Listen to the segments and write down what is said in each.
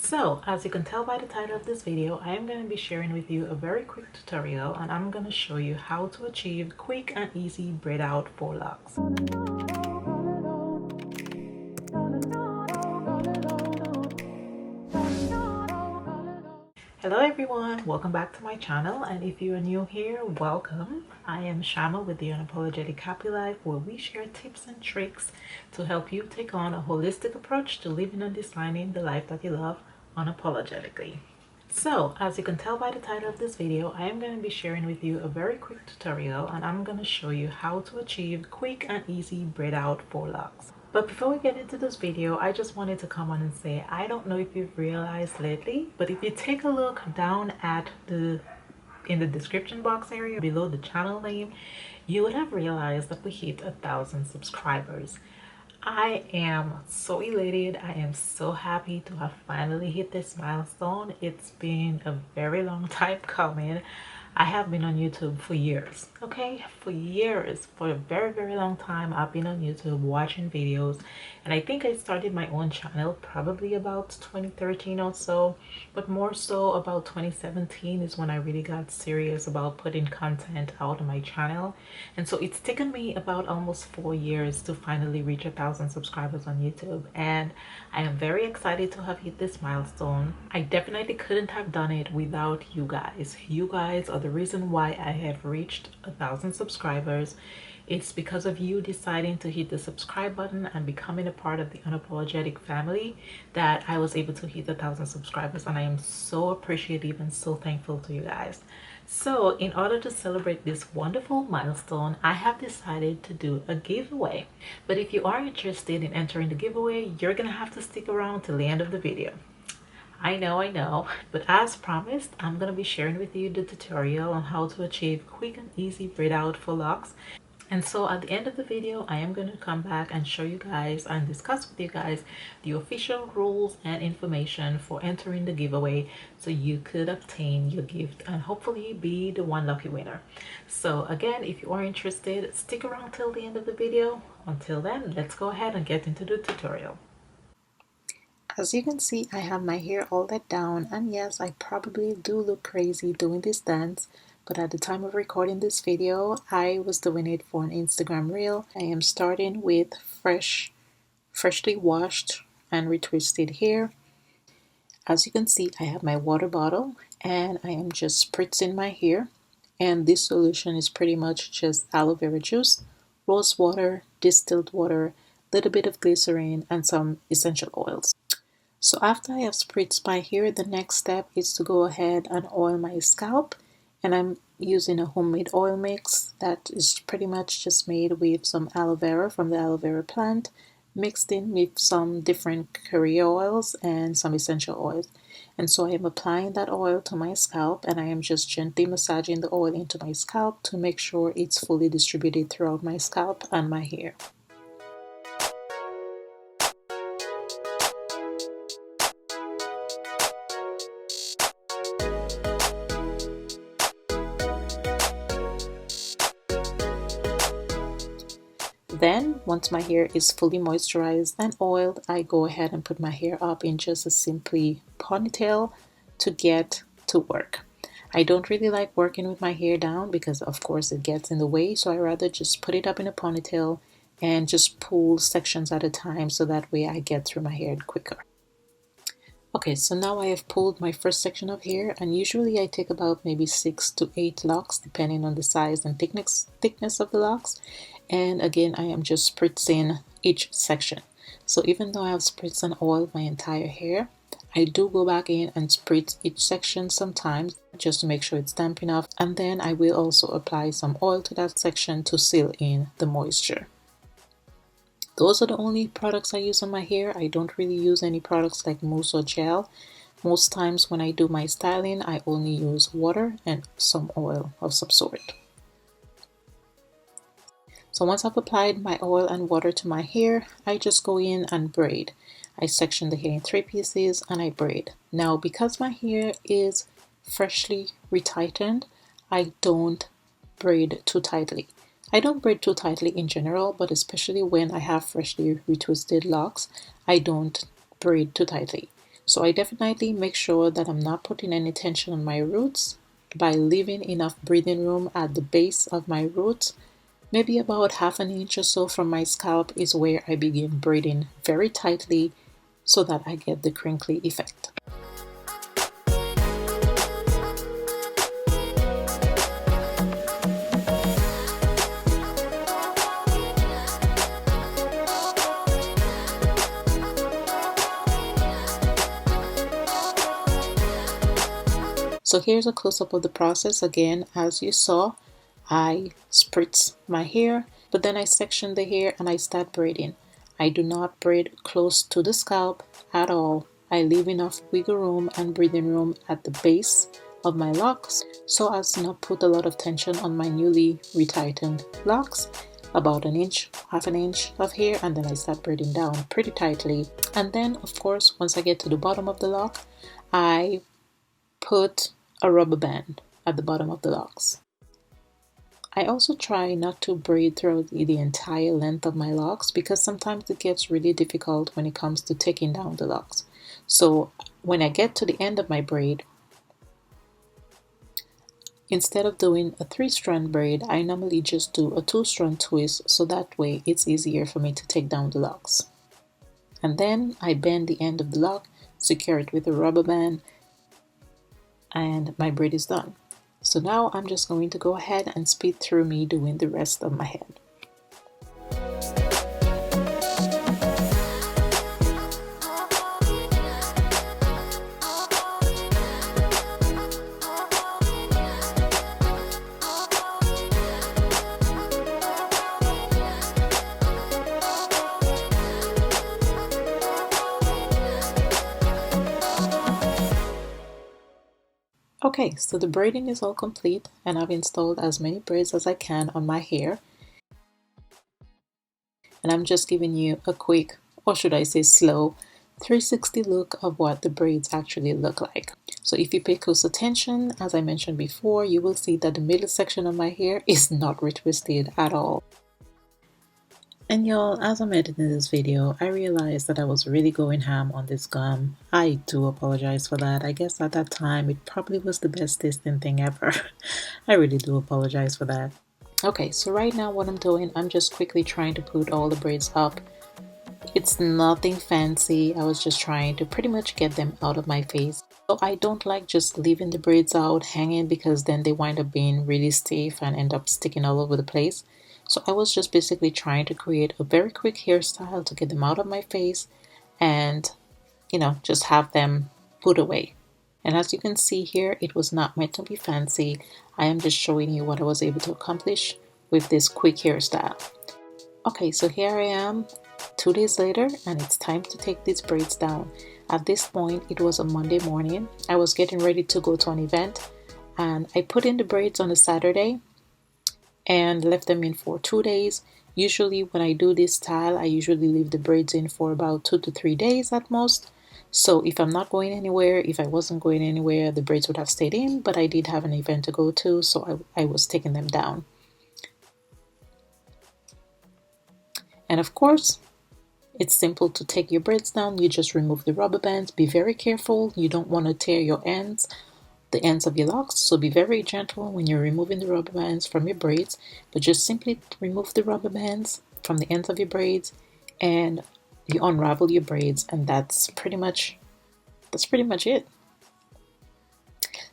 So, as you can tell by the title of this video, I am going to be sharing with you a very quick tutorial, and I'm going to show you how to achieve quick and easy braid out for locks. Hello everyone, welcome back to my channel, and if you are new here, welcome. I am Shama with the Unapologetic Happy Life, where we share tips and tricks to help you take on a holistic approach to living and designing the life that you love unapologetically. So, as you can tell by the title of this video, I am going to be sharing with you a very quick tutorial, and I'm going to show you how to achieve quick and easy braid out for locks. But before we get into this video, I just wanted to come on and say, I don't know if you've realized lately, but if you take a look down at in the description box area below the channel name, you would have realized that we hit 1,000 subscribers. I am so elated. I am so happy to have finally hit this milestone. It's been a very long time coming. I have been on YouTube for years, okay? For years, for a very, very long time, I've been on YouTube watching videos. And I think I started my own channel probably about 2013 or so, but more so about 2017 is when I really got serious about putting content out on my channel. And so it's taken me about almost 4 years to finally reach 1,000 subscribers on YouTube. And I am very excited to have hit this milestone. I definitely couldn't have done it without you guys. You guys are the reason why I have reached 1,000 subscribers. It's because of you deciding to hit the subscribe button and becoming a part of the Unapologetic family that I was able to hit 1,000 subscribers, and I am so appreciative and so thankful to you guys. So in order to celebrate this wonderful milestone, I have decided to do a giveaway. But if you are interested in entering the giveaway, you're gonna have to stick around till the end of the video. I know, but as promised, I'm gonna be sharing with you the tutorial on how to achieve quick and easy braid out for locks. And so at the end of the video, I am going to come back and show you guys and discuss with you guys the official rules and information for entering the giveaway, so you could obtain your gift and hopefully be the one lucky winner. So again, if you are interested, stick around till the end of the video. Until then, let's go ahead and get into the tutorial. As you can see, I have my hair all let down, and yes, I probably do look crazy doing this dance. But at the time of recording this video, I was doing it for an Instagram reel. I am starting with freshly washed and retwisted hair. As you can see, I have my water bottle and I am just spritzing my hair. And this solution is pretty much just aloe vera juice, rose water, distilled water, a little bit of glycerin, and some essential oils. So after I have spritzed my hair, the next step is to go ahead and oil my scalp. And I'm using a homemade oil mix that is pretty much just made with some aloe vera from the aloe vera plant, mixed in with some different curry oils and some essential oils. And so I am applying that oil to my scalp, and I am just gently massaging the oil into my scalp to make sure it's fully distributed throughout my scalp and my hair. Then, once my hair is fully moisturized and oiled, I go ahead and put my hair up in just a simply ponytail to get to work. I don't really like working with my hair down because of course it gets in the way, so I rather just put it up in a ponytail and just pull sections at a time so that way I get through my hair quicker. Okay, so now I have pulled my first section of hair, and usually I take about maybe 6 to 8 locks depending on the size and thickness of the locks. And again, I am just spritzing each section. So even though I have spritzed and oiled my entire hair, I do go back in and spritz each section sometimes just to make sure it's damp enough. And then I will also apply some oil to that section to seal in the moisture. Those are the only products I use on my hair. I don't really use any products like mousse or gel. Most times when I do my styling, I only use water and some oil of some sort. So once I've applied my oil and water to my hair, I just go in and braid. I section the hair in 3 pieces and I braid. Now, because my hair is freshly retightened, I don't braid too tightly. I don't braid too tightly in general, but especially when I have freshly retwisted locks, I don't braid too tightly. So I definitely make sure that I'm not putting any tension on my roots by leaving enough breathing room at the base of my roots. Maybe about half an inch or so from my scalp is where I begin braiding very tightly so that I get the crinkly effect. So here's a close-up of the process. Again, as you saw, I spritz my hair, but then I section the hair and I start braiding. I do not braid close to the scalp at all. I leave enough wiggle room and breathing room at the base of my locks so as to not put a lot of tension on my newly retightened locks. About an inch, half an inch of hair, and then I start braiding down pretty tightly. And then, of course, once I get to the bottom of the lock, I put a rubber band at the bottom of the locks. I also try not to braid throughout the entire length of my locks because sometimes it gets really difficult when it comes to taking down the locks. So when I get to the end of my braid, instead of doing a 3-strand braid, I normally just do a 2-strand twist, so that way it's easier for me to take down the locks. And then I bend the end of the lock, secure it with a rubber band, and my braid is done. So now I'm just going to go ahead and speed through me doing the rest of my head. Okay, so the braiding is all complete and I've installed as many braids as I can on my hair. And I'm just giving you a quick, or should I say slow, 360 look of what the braids actually look like. So if you pay close attention, as I mentioned before, you will see that the middle section of my hair is not retwisted at all. And y'all, as I'm editing this video, I realized that I was really going ham on this gum. I do apologize for that. I guess at that time it probably was the best tasting thing ever. I really do apologize for that. Okay, so right now what I'm doing, I'm just quickly trying to put all the braids up. It's nothing fancy. I was just trying to pretty much get them out of my face. So I don't like just leaving the braids out hanging because then they wind up being really stiff and end up sticking all over the place. So I was just basically trying to create a very quick hairstyle to get them out of my face and, you know, just have them put away. And as you can see here, it was not meant to be fancy. I am just showing you what I was able to accomplish with this quick hairstyle. Okay, so here I am 2 days later and it's time to take these braids down. At this point, it was a Monday morning. I was getting ready to go to an event and I put in the braids on a Saturday and left them in for 2 days. Usually when I do this style, I usually leave the braids in for about 2 to 3 days at most. So if I'm not going anywhere, if I wasn't going anywhere, the braids would have stayed in, but I did have an event to go to, so I was taking them down. And of course, it's simple to take your braids down. You just remove the rubber bands. Be very careful. You don't want to tear your ends, the ends of your locks, so be very gentle when you're removing the rubber bands from your braids, but just simply remove the rubber bands from the ends of your braids and you unravel your braids, and that's pretty much it.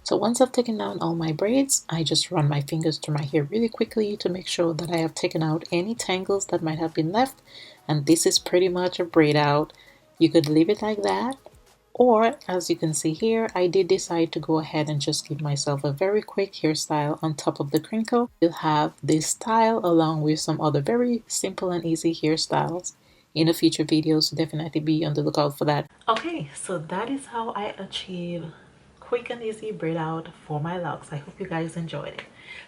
So once I've taken down all my braids, I just run my fingers through my hair really quickly to make sure that I have taken out any tangles that might have been left, and this is pretty much a braid out. You could leave it like that, or as you can see here, I did decide to go ahead and just give myself a very quick hairstyle on top of the crinkle. You'll have this style along with some other very simple and easy hairstyles in a future video, so definitely be on the lookout for that. Okay, so that is how I achieve quick and easy braid out for my locks. I hope you guys enjoyed it.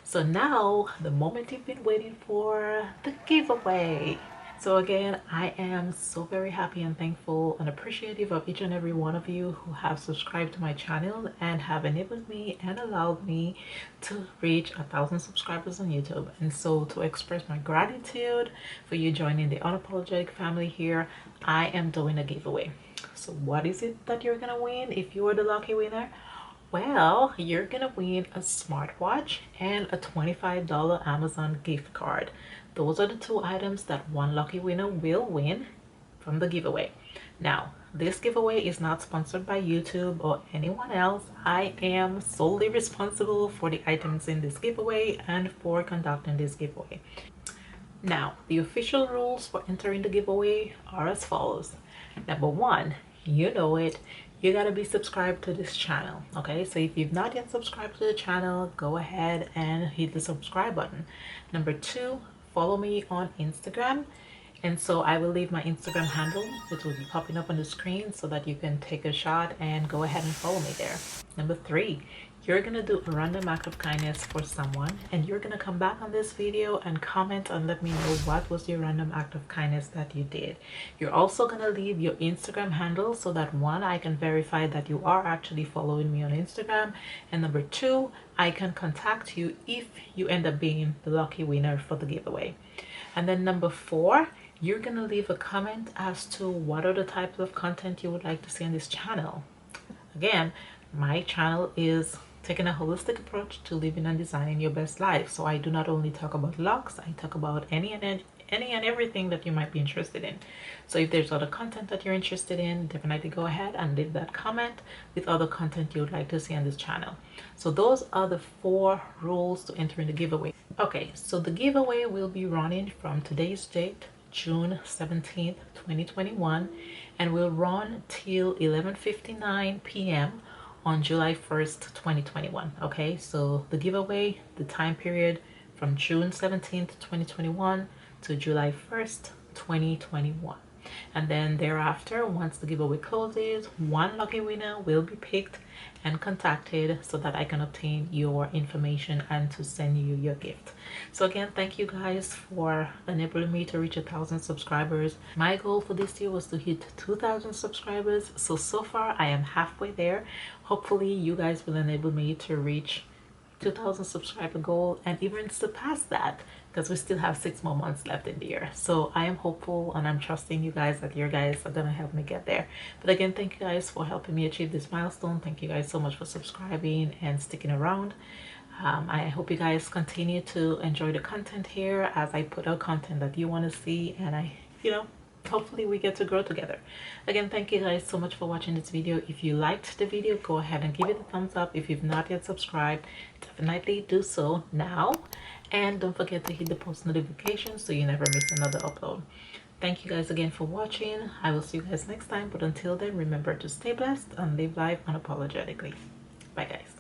So now the moment you've been waiting for, the giveaway. So again, I am so very happy and thankful and appreciative of each and every one of you who have subscribed to my channel and have enabled me and allowed me to reach 1,000 subscribers on YouTube. And so to express my gratitude for you joining the unapologetic family here, I am doing a giveaway. So what is it that you're gonna win if you are the lucky winner? Well, you're gonna win a smartwatch and a $25 Amazon gift card. Those are the two items that one lucky winner will win from the giveaway. Now, this giveaway is not sponsored by YouTube or anyone else. I am solely responsible for the items in this giveaway and for conducting this giveaway. Now, the official rules for entering the giveaway are as follows. Number one, you know it, you gotta be subscribed to this channel. Okay, so if you've not yet subscribed to the channel, go ahead and hit the subscribe button. Number two, follow me on Instagram. And so I will leave my Instagram handle, which will be popping up on the screen so that you can take a shot and go ahead and follow me there. Number three, you're gonna do a random act of kindness for someone, and you're gonna come back on this video and comment and let me know what was your random act of kindness that you did. You're also gonna leave your Instagram handle so that one, I can verify that you are actually following me on Instagram, and number two, I can contact you if you end up being the lucky winner for the giveaway. And then number four, you're gonna leave a comment as to what are the types of content you would like to see on this channel. Again, my channel is taking a holistic approach to living and designing your best life. So I do not only talk about locks, I talk about any and everything that you might be interested in. So if there's other content that you're interested in, definitely go ahead and leave that comment with other content you would like to see on this channel. So those are the 4 rules to enter in the giveaway. Okay, so the giveaway will be running from today's date, June 17th, 2021, and will run till 11:59 p.m. on July 1st, 2021. Okay, so the giveaway, the time period from June 17th, 2021 to July 1st, 2021. And then thereafter, once the giveaway closes, one lucky winner will be picked and contacted so that I can obtain your information and to send you your gift. So again, thank you guys for enabling me to reach 1,000 subscribers. My goal for this year was to hit 2,000 subscribers. So far I am halfway there. Hopefully you guys will enable me to reach 2,000 subscriber goal and even surpass that, because we still have 6 more months left in the year. So I am hopeful and I'm trusting you guys that you guys are gonna help me get there. But again, thank you guys for helping me achieve this milestone. Thank you guys so much for subscribing and sticking around. I hope you guys continue to enjoy the content here as I put out content that you want to see, and hopefully we get to grow together. Again, thank you guys so much for watching this video. If you liked the video, go ahead and give it a thumbs up. If you've not yet subscribed, definitely do so now, and don't forget to hit the post notifications so you never miss another upload. Thank you guys again for watching. I will see you guys next time, but until then, remember to stay blessed and live life unapologetically. Bye guys.